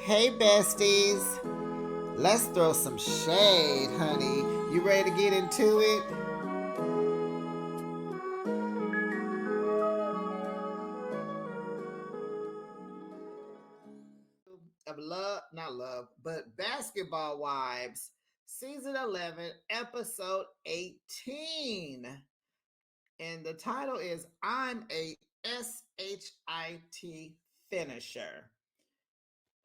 Hey, besties. Let's throw some shade, honey. You ready to get into it? Of love, not love, but Basketball Wives, season 11, episode 18. And the title is I'm a SHIT finisher.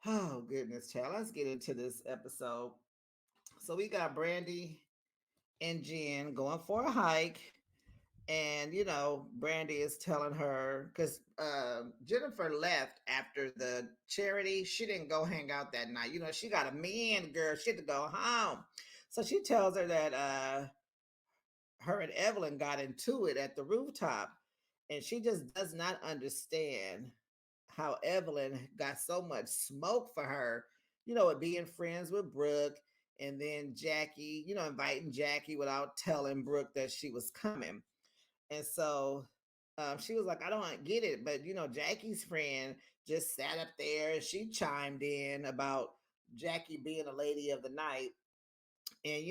Oh, goodness, child. Let's get into this episode. So we got Brandy and Jen going for a hike. And Brandy is telling her because Jennifer left after the charity. She didn't go hang out that night. She got a man, girl. She had to go home. So she tells her that her and Evelyn got into it at the rooftop, and she just does not understand how Evelyn got so much smoke for her. With being friends with Brooke, and then Jackie. Inviting Jackie without telling Brooke that she was coming. And so she was like, I don't get it. But, Jackie's friend just sat up there and she chimed in about Jackie being a lady of the night. And,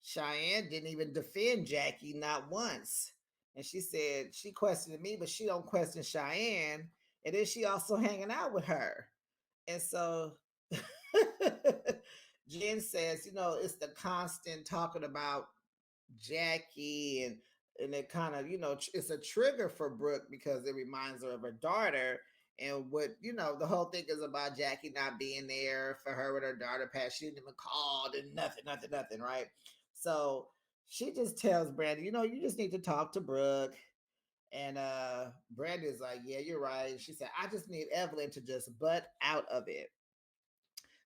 Cheyenne didn't even defend Jackie, not once. And she said she questioned me, but she don't question Cheyenne. And then she also hanging out with her. And so Jen says, it's the constant talking about Jackie, and it kind of it's a trigger for Brooke because it reminds her of her daughter. And what the whole thing is about Jackie not being there for her when her daughter passed. She didn't even called and nothing, right? So she just tells Brandy, you just need to talk to Brooke. And Brandy is like, yeah, you're right. She said, I just need Evelyn to just butt out of it.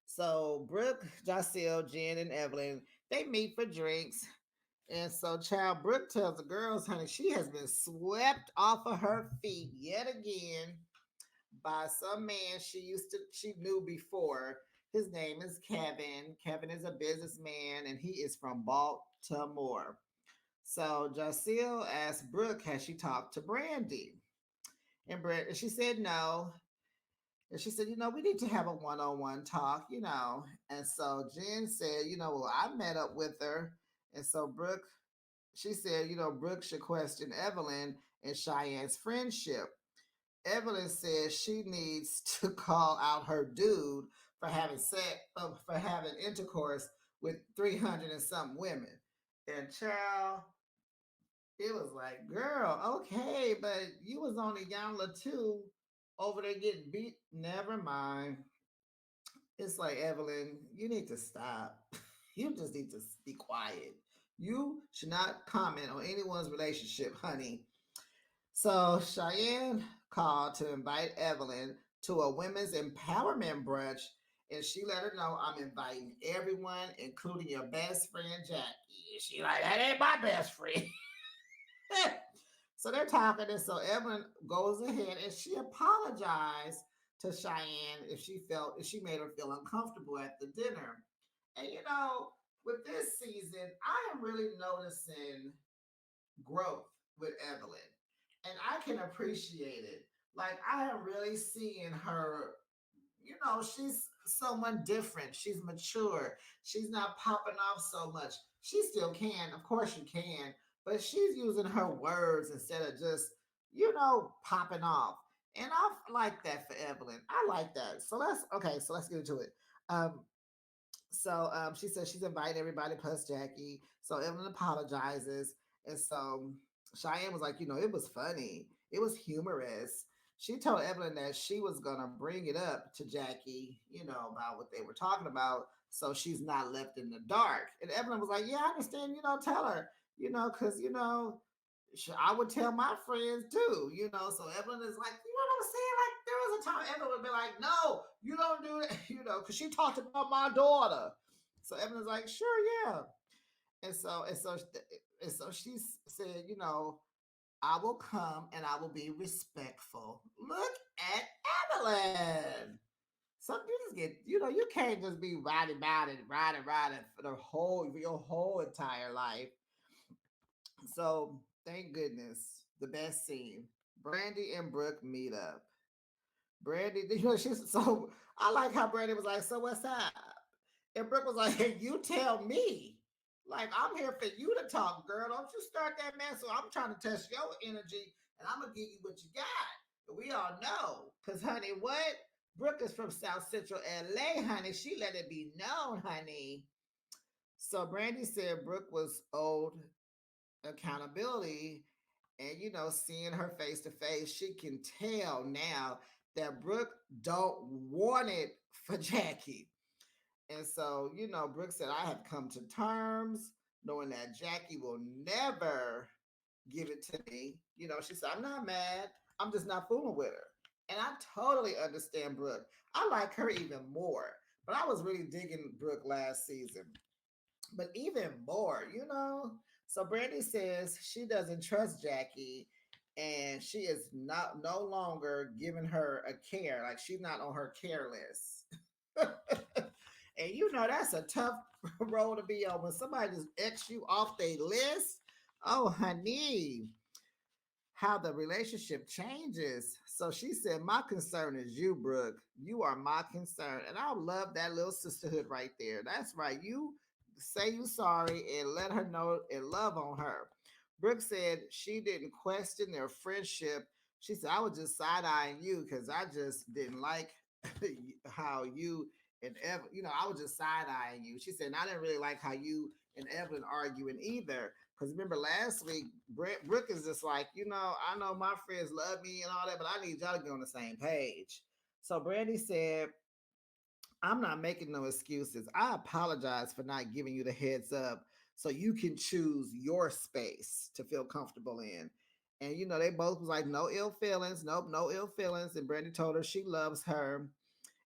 So Brooke, Jocelle, Jen, and Evelyn, they meet for drinks. And so Child Brooke tells the girls, honey, she has been swept off of her feet yet again by some man she knew before. His name is Kevin. Kevin is a businessman and he is from Baltimore. So Jacille asked Brooke, has she talked to Brandy? And she said no. And she said, we need to have a one-on-one talk. And so Jen said, well, I met up with her. And so Brooke, she said, Brooke should question Evelyn and Cheyenne's friendship. Evelyn says she needs to call out her dude for for having intercourse with 300 and some women. And child, it was like, girl, okay, but you was on a Yamla too over there getting beat. Never mind. It's like, Evelyn, you need to stop. You just need to be quiet. You should not comment on anyone's relationship, honey. So Cheyenne called to invite Evelyn to a women's empowerment brunch, and she let her know, I'm inviting everyone, including your best friend Jackie. She like, that ain't my best friend. So they're talking, and so Evelyn goes ahead and she apologized to Cheyenne if she made her feel uncomfortable at the dinner. And with this season, I am really noticing growth with Evelyn. And I can appreciate it. Like, I am really seeing her, she's someone different. She's mature. She's not popping off so much. She still can, of course, you can, but she's using her words instead of just, popping off. And I like that for Evelyn. I like that. So let's get into it. Um, she says she's inviting everybody plus Jackie. So Evelyn apologizes. And so Cheyenne was like, it was funny. It was humorous. She told Evelyn that she was going to bring it up to Jackie, about what they were talking about. So she's not left in the dark. And Evelyn was like, yeah, I understand, tell her, because, I would tell my friends too, So Evelyn is like, you know what I'm saying? Like, there was a time Evelyn would be like, no, you don't do that, because she talked about my daughter. So Evelyn's like, sure, yeah. And so she said, I will come and I will be respectful. Look at Evelyn. So you just get, you can't just be riding for your whole entire life. So thank goodness, the best scene. Brandy and Brooke meet up. Brandy, she's so I like how Brandy was like, so what's up? And Brooke was like, hey, you tell me. Like, I'm here for you to talk, girl. Don't you start that mess. So I'm trying to test your energy and I'm gonna give you what you got. And we all know. Cause honey, what? Brooke is from South Central LA, honey. She let it be known, honey. So Brandy said Brooke was owed accountability and seeing her face to face, she can tell now that Brooke don't want it for Jackie. And so, Brooke said, I have come to terms knowing that Jackie will never give it to me. She said, I'm not mad. I'm just not fooling with her. And I totally understand Brooke. I like her even more. But I was really digging Brooke last season. But even more, So Brandy says she doesn't trust Jackie and she is not no longer giving her a care. Like she's not on her care list. And that's a tough role to be on when somebody just X you off their list. Oh, honey, how the relationship changes. So she said, my concern is you, Brooke. You are my concern. And I love that little sisterhood right there. That's right. You say you sorry and let her know and love on her. Brooke said she didn't question their friendship. She said, I was just side eyeing you because I just didn't like how you and Evelyn, I was just side eyeing you. She said, and I didn't really like how you and Evelyn arguing either. Because remember last week, Brooke is just like, I know my friends love me and all that, but I need y'all to be on the same page. So Brandy said, I'm not making no excuses. I apologize for not giving you the heads up so you can choose your space to feel comfortable in. And they both was like, no ill feelings, nope, no ill feelings. And Brandy told her she loves her.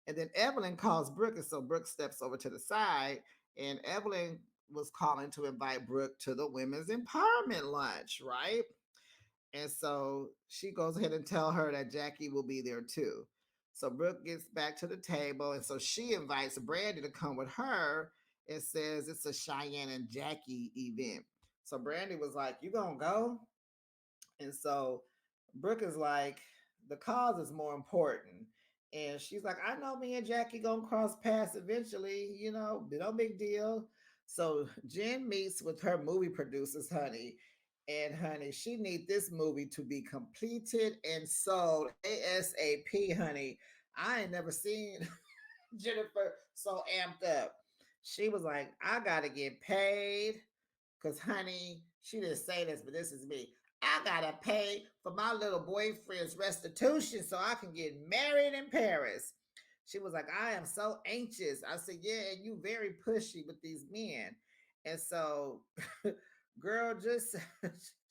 And then Evelyn calls Brooke, and so Brooke steps over to the side, and Evelyn was calling to invite Brooke to the women's empowerment lunch, right? And so she goes ahead and tell her that Jackie will be there too. So Brooke gets back to the table, and so she invites Brandy to come with her and says it's a Cheyenne and Jackie event. So Brandy was like, "You gonna go?" And so Brooke is like, the cause is more important. And she's like, I know me and Jackie gonna cross paths eventually, no big deal. So Jen meets with her movie producers, honey. And honey, she need this movie to be completed and sold ASAP, honey. I ain't never seen Jennifer so amped up. She was like, I gotta get paid. Cause honey, she didn't say this, but this is me. I gotta pay for my little boyfriend's restitution so I can get married in Paris. She was like, I am so anxious. I said, yeah, and you very pushy with these men. And so, girl, just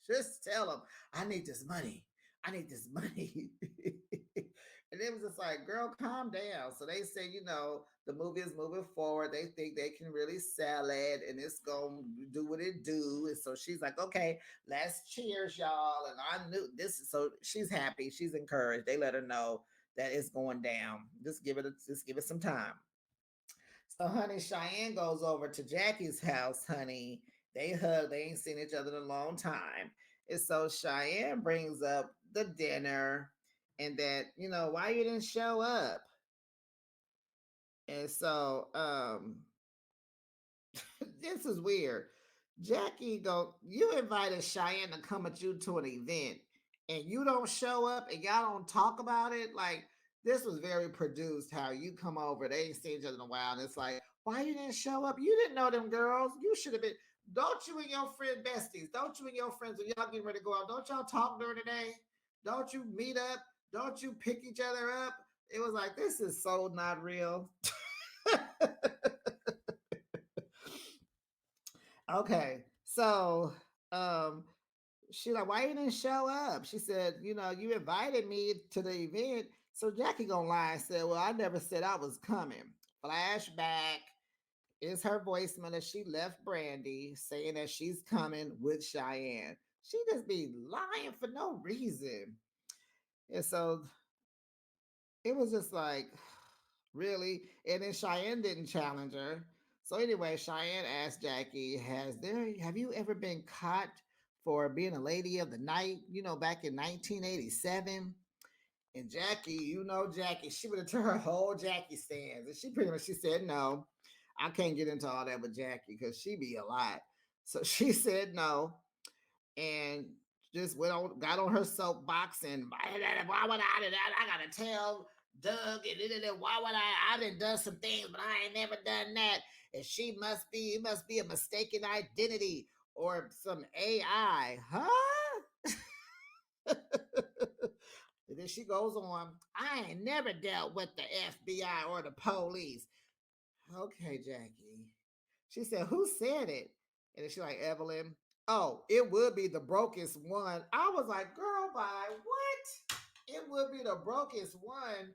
just tell them, I need this money. I need this money. And it was just like, girl, calm down. So they say, the movie is moving forward. They think they can really sell it and it's going to do what it do. And so she's like, okay, let's cheers, y'all. And I knew this. So she's happy. She's encouraged. They let her know that it's going down. Just give it some time. So, honey, Cheyenne goes over to Jackie's house, honey. They hug. They ain't seen each other in a long time. And so Cheyenne brings up the dinner and that, why you didn't show up. And so this is weird. Jackie you invited Cheyenne to come with you to an event and you don't show up and y'all don't talk about it. Like this was very produced how you come over. They ain't seen each other in a while. And it's like, why you didn't show up? You didn't know them girls. You should have been. Don't you and your friend besties, don't you and your friends, when y'all getting ready to go out, don't y'all talk during the day? Don't you meet up? Don't you pick each other up? It was like, this is so not real. Okay. So she like, why you didn't show up? She said, you invited me to the event. So Jackie gonna lie and said, well, I never said I was coming. Flashback is her voicemail that she left Brandy saying that she's coming with Cheyenne. She just be lying for no reason. And so it was just like, really? And then Cheyenne didn't challenge her. So anyway, Cheyenne asked Jackie, have you ever been caught for being a lady of the night, back in 1987? And Jackie, Jackie, she would have turned her whole Jackie stance. And she pretty much she said, no, I can't get into all that with Jackie because she be a lot. So she said no and just went on, got on her soapbox and why would I gotta tell Doug and why would I done done some things, but I ain't never done that. And she must be, it must be a mistaken identity or some AI, huh? And then she goes on, I ain't never dealt with the FBI or the police. Okay, Jackie. She said, who said it? And then she like, Evelyn, oh, it would be the brokest one. I was like, girl, by what? It would be the brokest one.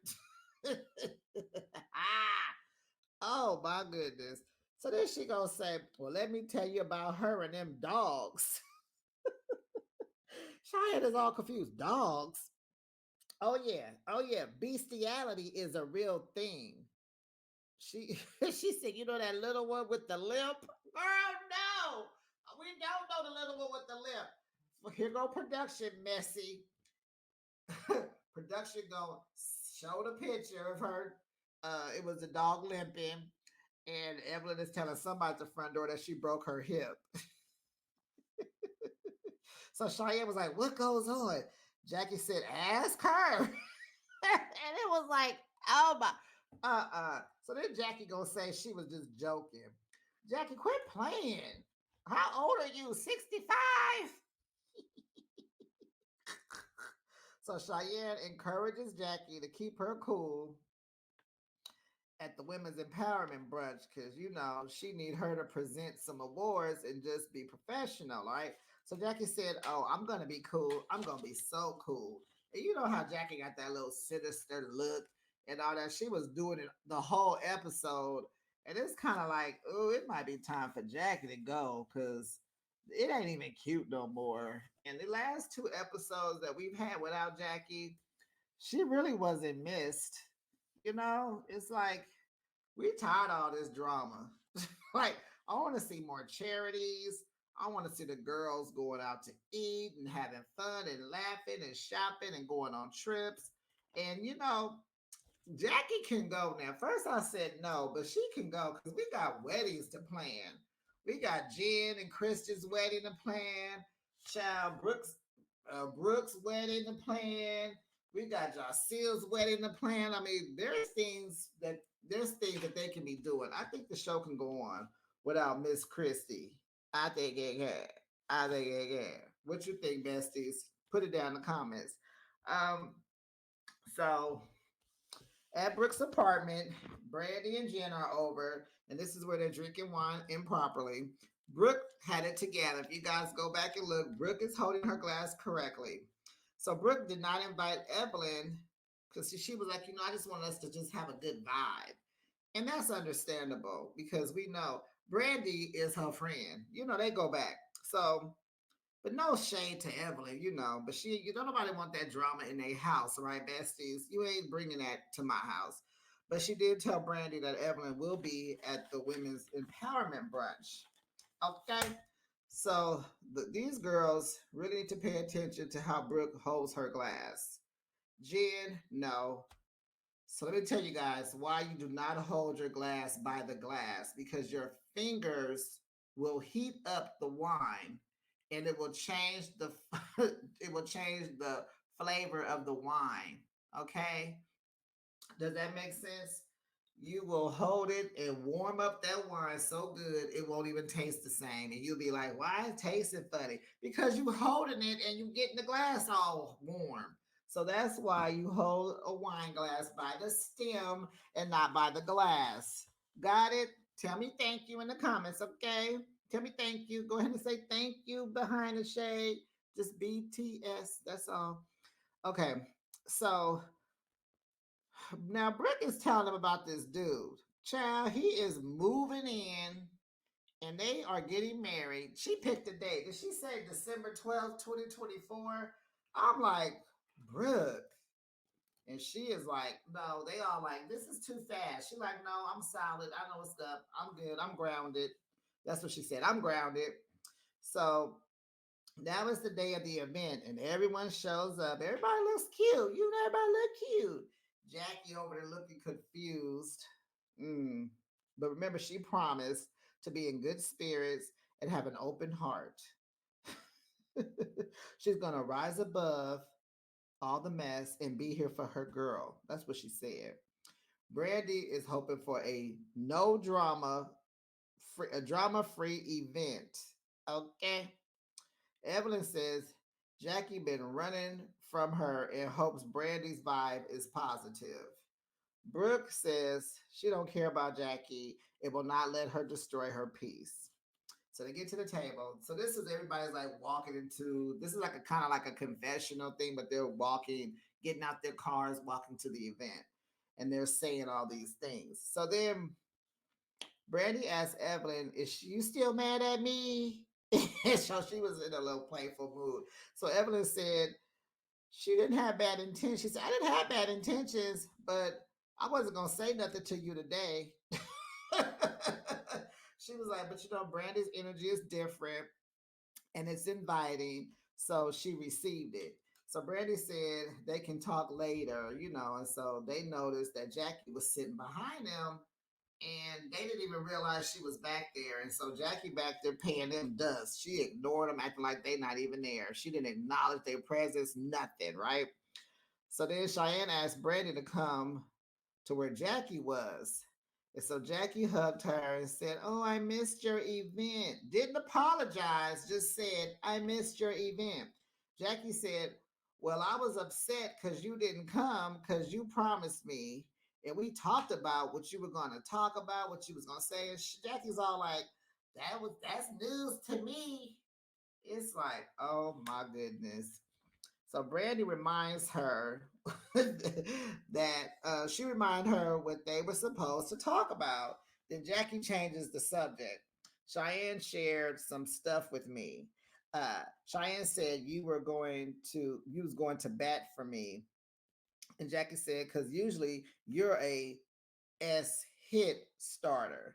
Oh my goodness. So then she gonna say, well, let me tell you about her and them dogs. Cheyenne is all confused. Dogs? Oh yeah. Oh yeah. Bestiality is a real thing. She she said, you know that little one with the limp? Girl, no. We don't know the little one with the limp. Well, here go production, messy. Production go show the picture of her. It was a dog limping, and Evelyn is telling somebody at the front door that she broke her hip. So Cheyenne was like, what goes on? Jackie said, ask her. And it was like, oh my, So then Jackie gonna say she was just joking. Jackie, quit playing. How old are you? 65? So Cheyenne encourages Jackie to keep her cool at the women's empowerment brunch because she need her to present some awards and just be professional, right? So Jackie said, oh, I'm gonna be cool. I'm gonna be so cool. And you know how Jackie got that little sinister look and all that. She was doing it the whole episode. And it's kind of like, oh, it might be time for Jackie to go because it ain't even cute no more. And the last two episodes that we've had without Jackie, she really wasn't missed. It's like we tired of all this drama. Like, I want to see more charities. I want to see the girls going out to eat and having fun and laughing and shopping and going on trips. And Jackie can go now. First I said no, but she can go because we got weddings to plan. We got Jen and Christian's wedding to plan. Child Brooks' wedding to plan. We got Jacil's wedding to plan. I mean, there's things that they can be doing. I think the show can go on without Miss Christie. I think it can. I think it can. What you think, besties? Put it down in the comments. Um, so at Brooke's apartment, Brandy and Jen are over, and this is where they're drinking wine improperly. Brooke had it together. If you guys go back and look, Brooke is holding her glass correctly. So Brooke did not invite Evelyn because she was like, I just want us to just have a good vibe. And that's understandable because we know Brandy is her friend. They go back. So but no shade to Evelyn, But you don't nobody want that drama in their house, right, besties? You ain't bringing that to my house. But she did tell Brandy that Evelyn will be at the women's empowerment brunch. Okay, so these girls really need to pay attention to how Brooke holds her glass. Jen, no. So let me tell you guys why you do not hold your glass by the glass because your fingers will heat up the wine and it will change the it will change the flavor of the wine. Okay? Does that make sense? You will hold it and warm up that wine so good it won't even taste the same. And you'll be like, why is it tasting funny? Because you holding it and you getting the glass all warm. So that's why you hold a wine glass by the stem and not by the glass. Got it? Tell me thank you in the comments, okay? Tell me thank you. Go ahead and say thank you behind the shade. Just BTS. That's all. Okay. So now Brooke is telling them about this dude. Child, he is moving in and they are getting married. She picked a date. Did she say December 12th, 2024? I'm like, Brooke. And she is like, no, they all like, this is too fast. She like, no, I'm solid. I know what's up. I'm good. I'm grounded. That's what she said. I'm grounded. So now is the day of the event and everyone shows up. Everybody looks cute. Everybody look Jackie over there looking confused. Mm. But remember, she promised to be in good spirits and have an open heart. She's going to rise above all the mess and be here for her girl. That's what she said. Brandy is hoping for a no drama, a drama free event. Okay. Evelyn says Jackie been running from her and hopes Brandy's vibe is positive. Brooke says she don't care about Jackie and will not let her destroy her peace. So they get to the table. So this is everybody's like walking into this is like a kind of like a confessional thing, but they're walking, getting out their cars, walking to the event, and they're saying all these things. So then Brandy asked Evelyn, "Is you still mad at me?" So she was in a little playful mood. So Evelyn said she didn't have bad intentions. She said, "I didn't have bad intentions, but I wasn't gonna say nothing to you today." She was like, "But you know, Brandy's energy is different and it's inviting." So she received it. So Brandy said they can talk later, and so they noticed that Jackie was sitting behind them and they didn't even realize she was back there. And so Jackie back there paying them dust. She ignored them, acting like they not even there. She didn't acknowledge their presence, nothing, right? So then Cheyenne asked Brandy to come to where Jackie was. And so Jackie hugged her and said, "Oh, I missed your event." Didn't apologize, just said, "I missed your event." Jackie said, "Well, I was upset because you didn't come because you promised me. And we talked about what you were going to talk about, what you was going to say." And Jackie's all like, that's news to me. It's like, oh my goodness. So Brandy reminds her that she reminded her what they were supposed to talk about. Then Jackie changes the subject. Cheyenne shared some stuff with me. Cheyenne said you was going to bat for me, and Jackie said because usually you're a S hit starter.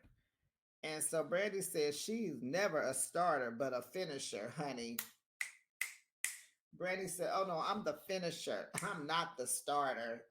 And so Brandy says she's never a starter but a finisher, honey. Brandy said, "Oh no, I'm the finisher. I'm not the starter."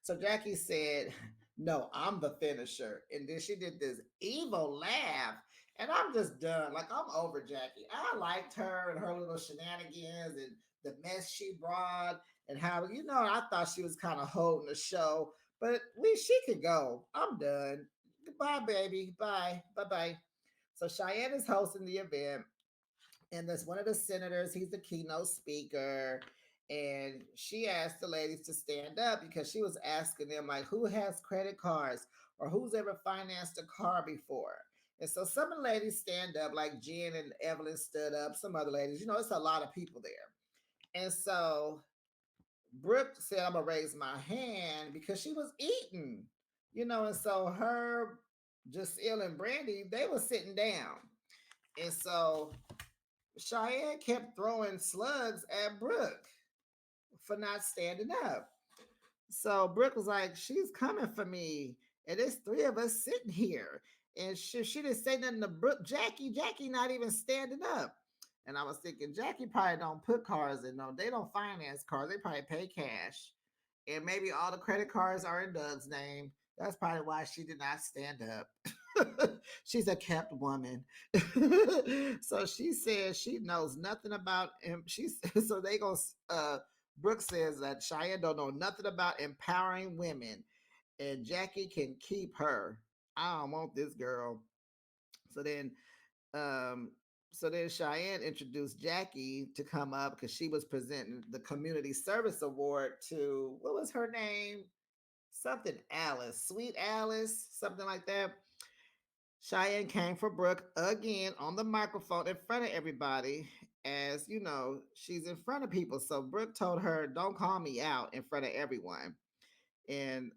So Jackie said, "No, I'm the finisher." And then she did this evil laugh. And I'm just done. Like, I'm over Jackie. I liked her and her little shenanigans and the mess she brought and how, I thought she was kind of holding the show. But she could go. I'm done. Goodbye, baby. Bye. Bye bye. So Cheyenne is hosting the event, and there's one of the senators. He's the keynote speaker, and she asked the ladies to stand up because she was asking them like, who has credit cards or who's ever financed a car before. And so some of the ladies stand up, like Jen and Evelyn stood up. Some other ladies, it's a lot of people there. And so Brooke said, "I'm gonna raise my hand," because she was eating, and so her, Jacille and Brandy, they were sitting down. And so Cheyenne kept throwing slugs at Brooke for not standing up. So Brooke was like, "She's coming for me. And there's three of us sitting here." And she didn't say nothing to Brooke. Jackie not even standing up. And I was thinking, Jackie probably don't put cars in. No, they don't finance cars. They probably pay cash. And maybe all the credit cards are in Doug's name. That's probably why she did not stand up. She's a kept woman. So she says she knows nothing about him. So they go. Brooke says that Cheyenne don't know nothing about empowering women, and Jackie can keep her. I don't want this girl. So then, um, Cheyenne introduced Jackie to come up because she was presenting the community service award to, what was her name? Something Alice, Sweet Alice, something like that. Cheyenne came for Brooke again on the microphone in front of everybody, as she's in front of people. So Brooke told her, "Don't call me out in front of everyone." And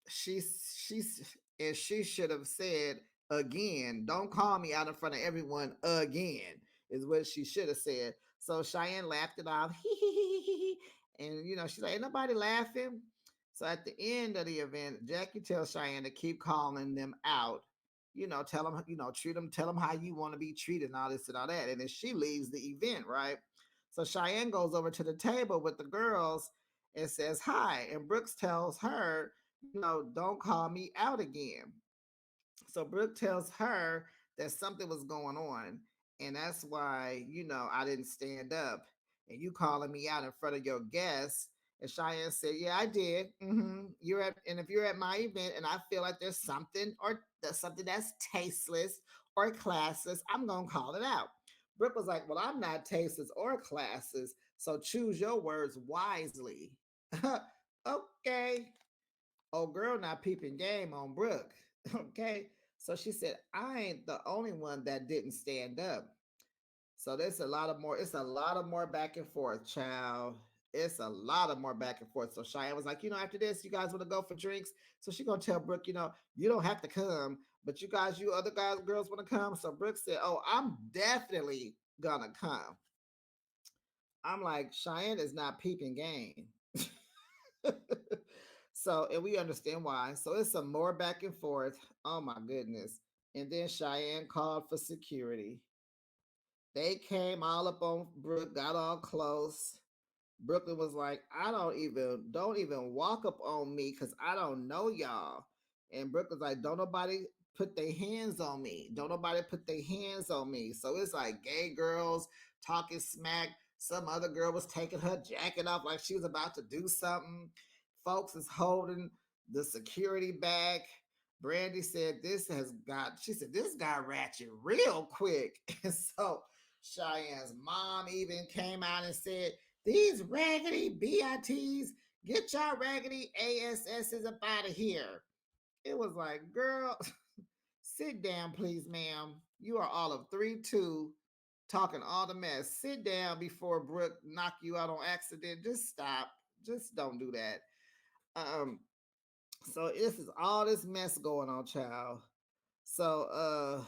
she's and she should have said again, "Don't call me out in front of everyone again," is what she should have said. So Cheyenne laughed it off. And she's like, "Ain't nobody laughing." So at the end of the event, Jackie tells Cheyenne to keep calling them out. Tell them, treat them, tell them how you want to be treated and all this and all that. And then she leaves the event, right? So Cheyenne goes over to the table with the girls, and says hi. And Brooks tells her, don't call me out again. So Brooke tells her that something was going on, and that's why I didn't stand up, and you calling me out in front of your guests. And Cheyenne said, "Yeah, I did. You're at, and if you're at my event, and I feel like there's something or there's something that's tasteless or classless, I'm gonna call it out." Brooke was like, "Well, I'm not tasteless or classless, so choose your words wisely." Okay. Oh, girl, not peeping game on Brooke. Okay. So she said, I ain't the only one that didn't stand up. So there's a lot of more, it's a lot of more back and forth, child. It's a lot of more back and forth. So Cheyenne was like, after this, you guys want to go for drinks? So she gonna tell Brooke, you don't have to come, but you other guys, girls want to come. So Brooke said, oh, I'm definitely gonna come. I'm like, Cheyenne is not peeping game. So, and we understand why. So it's some more back and forth. Oh my goodness. And then Cheyenne called for security. They came all up on Brooke, got all close. Brooklyn was like, I don't even walk up on me because I don't know y'all. And Brooke was like, don't nobody put their hands on me. Don't nobody put their hands on me. So it's like gay girls talking smack. Some other girl was taking her jacket off like she was about to do something. Folks is holding the security back. Brandy said, she said, this got ratchet real quick. And so Cheyenne's mom even came out and said, these raggedy BITs, get y'all raggedy ASSs up out of here. It was like, girl, sit down, please, ma'am. You are all of 3-2 talking all the mess. Sit down before Brooke knock you out on accident. Just stop. Just don't do that. Um, so this is all this mess going on, child. So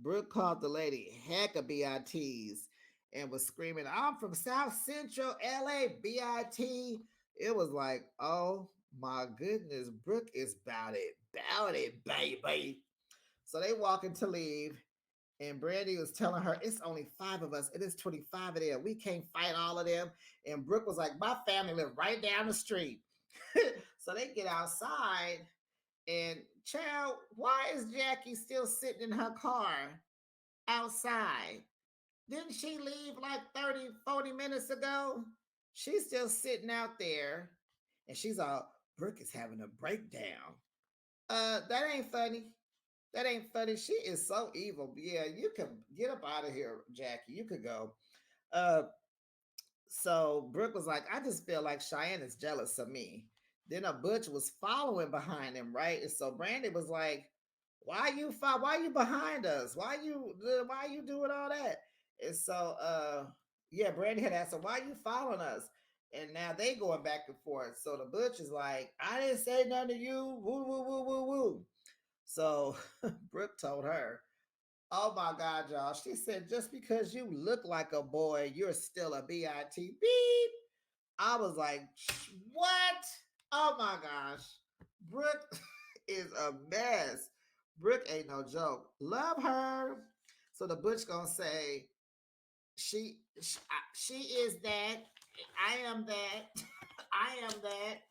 Brooke called the lady heck of BITs and was screaming, I'm from South Central LA, BIT. It was like, oh my goodness, Brooke is about it, baby. So they walking to leave, and Brandy was telling her, it's only 5 of us. It is 25 of them. We can't fight all of them. And Brooke was like, my family live right down the street. So they get outside, and child, why is Jackie still sitting in her car outside? Didn't she leave like 30, 40 minutes ago? She's still sitting out there, and she's all, Brooke is having a breakdown. That ain't funny. That ain't funny. She is so evil. Yeah, you can get up out of here, Jackie. You could go. Uh, so Brooke was like, I just feel like Cheyenne is jealous of me. Then a Butch was following behind him, right? And so Brandy was like, why you behind us? Why you doing all that? And so yeah, Brandy had asked her, why you following us? And now they going back and forth. So the Butch is like, I didn't say nothing to you. Woo woo woo woo woo. So Brooke told her, oh my God, y'all. She said, just because you look like a boy, you're still a BIT. Beep. I was like, what? Oh my gosh. Brooke is a mess. Brooke ain't no joke. Love her. So the Butch gonna say, she is that. I am that. I am that.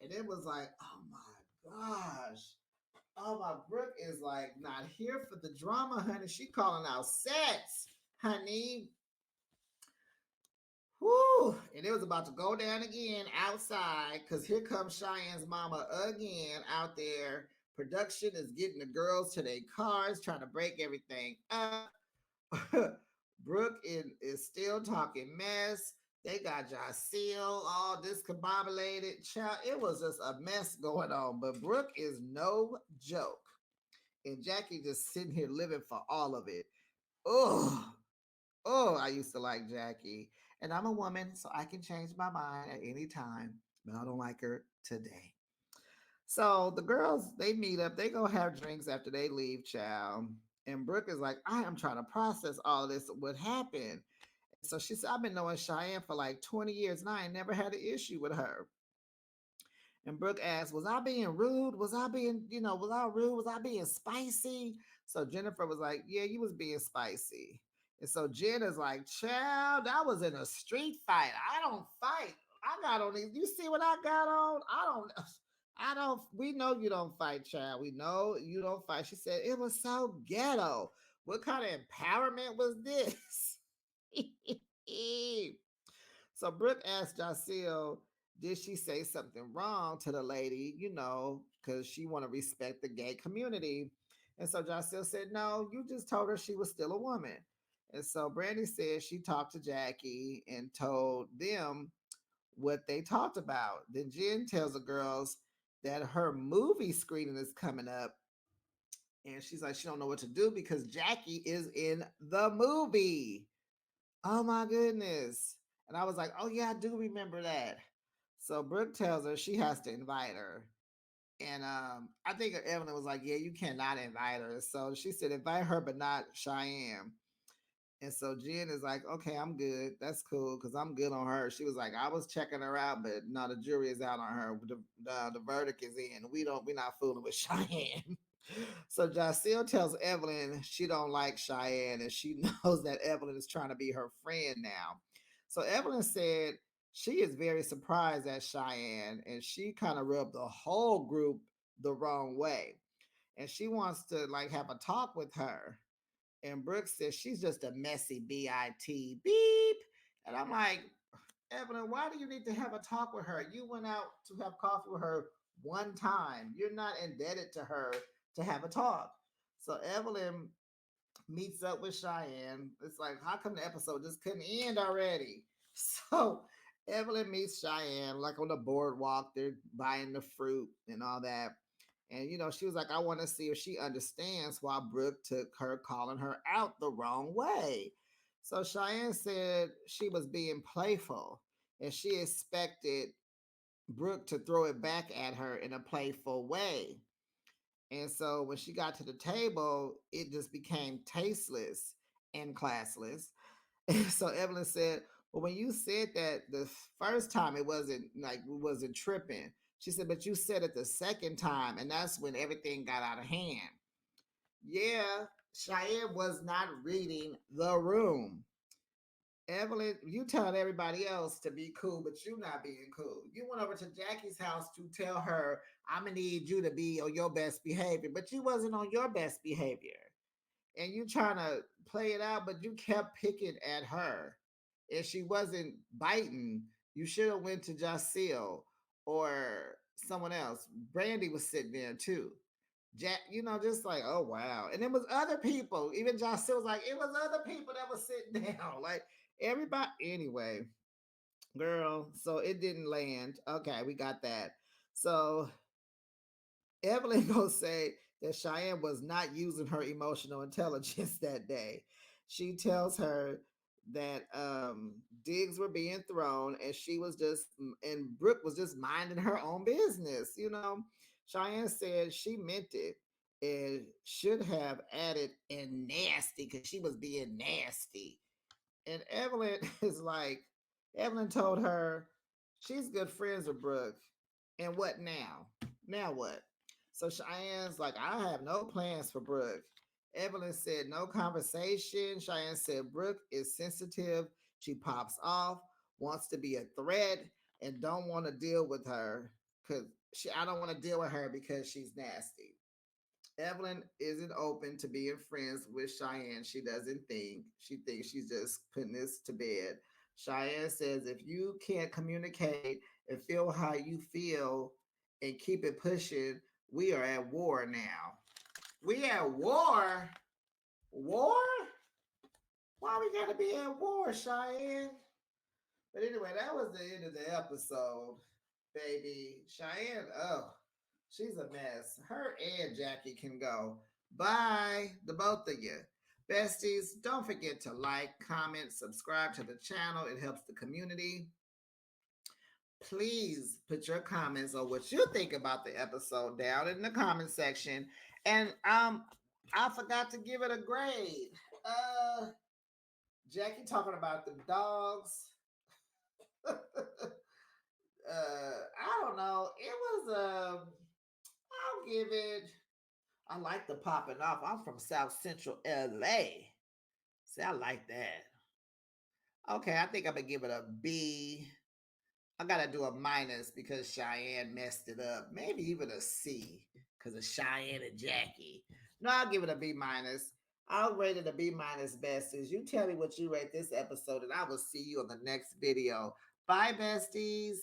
And it was like, oh my gosh. Oh, my Brooke is like not here for the drama, honey. She calling out sets, honey. Whoo! And it was about to go down again outside because here comes Cheyenne's mama again out there. Production is getting the girls to their cars, trying to break everything up. Brooke is still talking mess. They got Jaceel all discombobulated. Child, it was just a mess going on. But Brooke is no joke. And Jackie just sitting here living for all of it. Oh, oh, I used to like Jackie. And I'm a woman, so I can change my mind at any time. But I don't like her today. So the girls, they meet up. They go have drinks after they leave, child. And Brooke is like, I am trying to process all this, what happened. So she said, I've been knowing Cheyenne for like 20 years and I ain't never had an issue with her. And Brooke asked, was I being rude? Was I being, was I rude? Was I being spicy? So Jennifer was like, yeah, you was being spicy. And so Jen is like, child, that was in a street fight. I don't fight. I got on these. You see what I got on? I don't. We know you don't fight, child. We know you don't fight. She said it was so ghetto. What kind of empowerment was this? So Brooke asked Jacille, did she say something wrong to the lady? Because she want to respect the gay community. And so Jacille said, no, you just told her she was still a woman. And so Brandy said she talked to Jackie and told them what they talked about. Then Jen tells the girls that her movie screening is coming up. And she's like, she don't know what to do because Jackie is in the movie. Oh my goodness. And I was like, oh yeah, I do remember that. So Brooke tells her she has to invite her. And I think Evelyn was like, yeah, you cannot invite her. So she said, invite her, but not Cheyenne. And so Jen is like, okay, I'm good. That's cool because I'm good on her. She was like, I was checking her out, but no, the jury is out on her. The verdict is in. We're not fooling with Cheyenne. So Jacille tells Evelyn she don't like Cheyenne, and she knows that Evelyn is trying to be her friend now. So Evelyn said she is very surprised at Cheyenne, and she kind of rubbed the whole group the wrong way, and she wants to like have a talk with her. And Brooke says she's just a messy beep. And I'm like, Evelyn, why do you need to have a talk with her? You went out to have coffee with her one time. You're not indebted to her to have a talk. So Evelyn meets up with Cheyenne. It's like, how come the episode just couldn't end already? So Evelyn meets Cheyenne like on the boardwalk. They're buying the fruit and all that. And she was like, I want to see if she understands why Brooke took her calling her out the wrong way. So Cheyenne said she was being playful and she expected Brooke to throw it back at her in a playful way. And so when she got to the table, it just became tasteless and classless. And so Evelyn said, well, when you said that the first time, it wasn't tripping. She said, but you said it the second time, and that's when everything got out of hand. Yeah, Cheyenne was not reading the room. Evelyn, you telling everybody else to be cool, but you not being cool. You went over to Jackie's house to tell her, I'm gonna need you to be on your best behavior, but you wasn't on your best behavior. And you trying to play it out, but you kept picking at her. If she wasn't biting, you should have went to Jacille or someone else. Brandy was sitting there too. Jack, just like, oh wow. And it was other people. Even Jacille was like, it was other people that was sitting down. Like everybody. Anyway, girl. So it didn't land. Okay, we got that. So Evelyn gonna say that Cheyenne was not using her emotional intelligence that day. She tells her that digs were being thrown and she was just and Brooke was just minding her own business. Cheyenne said she meant it and should have added and nasty because she was being nasty. And Evelyn is like, Evelyn told her she's good friends with Brooke. And what now? Now what? So Cheyenne's like, I have no plans for Brooke. Evelyn said, no conversation. Cheyenne said, Brooke is sensitive. She pops off, wants to be a threat, and don't want to deal with her because I don't want to deal with her because she's nasty. Evelyn isn't open to being friends with Cheyenne. She doesn't think. She thinks she's just putting this to bed. Cheyenne says, if you can't communicate and feel how you feel and keep it pushing, we are at war now. We at war? War? Why we gotta be at war, Cheyenne? But anyway, that was the end of the episode, baby. Cheyenne, oh, she's a mess. Her and Jackie can go. Bye, the both of you. Besties, don't forget to like, comment, subscribe to the channel. It helps the community. Please put your comments on what you think about the episode down in the comment section. And I forgot to give it a grade. Jackie talking about the dogs. I don't know. It was I'll give it. I like the popping off. I'm from South Central LA. See, I like that. Okay, I think I'm gonna give it a B. I gotta do a minus because Cheyenne messed it up. Maybe even a C because of Cheyenne and Jackie. No, I'll give it a B minus. I'll rate it a B minus, besties. You tell me what you rate this episode, and I will see you on the next video. Bye, besties.